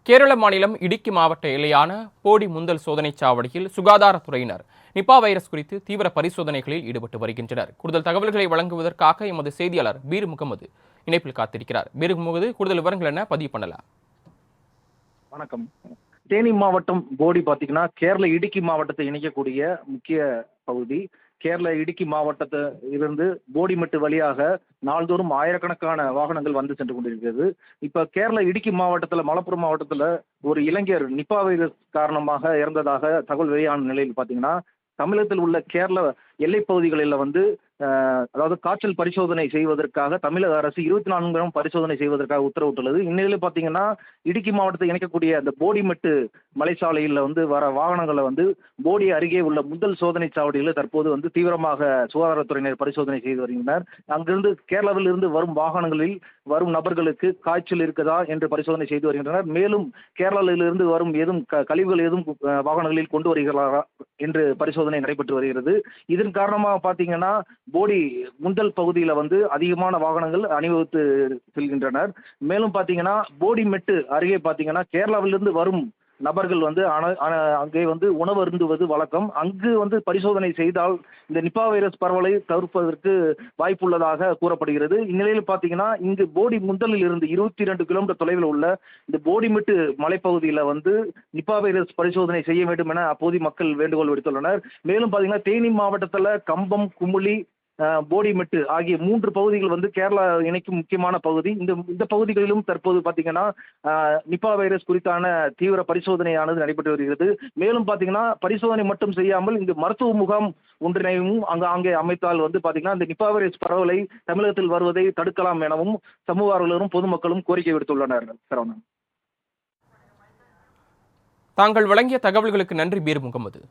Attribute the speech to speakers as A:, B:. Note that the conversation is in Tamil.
A: கேரள மாநிலம் இடுக்கி மாவட்ட எல்லையான போடி முந்தல் சோதனைச் சாவடியில் சுகாதாரத்துறையினர் நிபா வைரஸ் குறித்து தீவிர பரிசோதனைகளில் ஈடுபட்டு வருகின்றனர். கூடுதல் தகவல்களை வழங்குவதற்காக எமது செய்தியாளர் பீர் முகமது இணைப்பில் காத்திருக்கிறார். பீர் முகமது, கூடுதல் விவரங்கள் என்ன பதிவு பண்ணலாம்?
B: வணக்கம். தேனி மாவட்டம் போடி பாத்தீங்கன்னா கேரள இடுக்கி மாவட்டத்தை இணைக்கக்கூடிய முக்கிய பகுதி. கேரள இடுக்கி மாவட்டத்தை இருந்து போடிமெட்டு வழியாக நாள்தோறும் ஆயிரக்கணக்கான வாகனங்கள் வந்து சென்று கொண்டிருக்கிறது. இப்ப கேரள இடுக்கி மாவட்டத்துல, மலப்புரம் மாவட்டத்துல ஒரு இளைஞர் நிபா வைரஸ் காரணமாக இறந்ததாக தகவல் வெளியான நிலையில் பாத்தீங்கன்னா, தமிழகத்தில் உள்ள கேரள எல்லைப் பகுதிகளில் அதாவது காய்ச்சல் பரிசோதனை செய்வதற்காக தமிழக அரசு 24 மணி நேரம் பரிசோதனை செய்வதற்காக உத்தரவிட்டுள்ளது. இந்நிலையில் பார்த்தீங்கன்னா, இடுக்கி மாவட்டத்தை இணைக்கக்கூடிய அந்த போடிமெட்டு மலைச்சாலையில் வர வாகனங்களை போடி அருகே உள்ள முதல் சோதனை சாவடியில் தற்போது தீவிரமாக சுகாதாரத்துறையினர் பரிசோதனை செய்து வருகின்றனர். அங்கிருந்து கேரளாவில் இருந்து வரும் வாகனங்களில் வரும் நபர்களுக்கு காய்ச்சல் இருக்குதா என்று பரிசோதனை செய்து வருகின்றனர். மேலும் கேரளாவில் இருந்து வரும் கழிவுகள் எதுவும் வாகனங்களில் கொண்டு வருகிறாரா என்று பரிசோதனை நடைபெற்று வருகிறது. இதன் காரணமாக பார்த்தீங்கன்னா, போடி முந்தல் பகுதியில் அதிகமான வாகனங்கள் அணிவகுத்து செல்கின்றனர். மேலும் பார்த்தீங்கன்னா, போடிமெட்டு அருகே பார்த்தீங்கன்னா கேரளாவிலிருந்து வரும் நபர்கள் அங்கே உணவு அருந்துவது வழக்கம். அங்கு பரிசோதனை செய்தால் இந்த நிபா வைரஸ் பரவலை தவிர்ப்பதற்கு வாய்ப்புள்ளதாக கூறப்படுகிறது. இந்நிலையில் பார்த்தீங்கன்னா, இங்கு போடி முந்தலில் இருந்து 22 கிலோமீட்டர் தொலைவில் உள்ள இந்த போடிமெட்டு மலைப்பகுதியில் நிபா வைரஸ் பரிசோதனை செய்ய வேண்டும் என அப்போது மக்கள் வேண்டுகோள் விடுத்துள்ளனர். மேலும் பார்த்தீங்கன்னா, தேனி மாவட்டத்தில் கம்பம், குமுளி, போடிமெட்டு ஆகிய 3 பகுதிகள் கேரளா இணைக்கும் முக்கியமான பகுதி. இந்த பகுதிகளிலும் தற்போது பார்த்தீங்கன்னா நிபா வைரஸ் குறித்தான தீவிர பரிசோதனையானது நடைபெற்று வருகிறது. மேலும் பார்த்தீங்கன்னா, பரிசோதனை மட்டும் செய்யாமல் இந்த மருத்துவ முகாம் ஒன்றினையும் அங்கே அமைத்தால் பார்த்தீங்கன்னா இந்த நிபா வைரஸ் பரவலை தமிழகத்தில் வருவதை தடுக்கலாம் எனவும் சமூக ஆர்வலரும் பொதுமக்களும் கோரிக்கை விடுத்துள்ளனர். சரவணன்,
A: தாங்கள் வழங்கிய தகவல்களுக்கு நன்றி பீர் முகமது.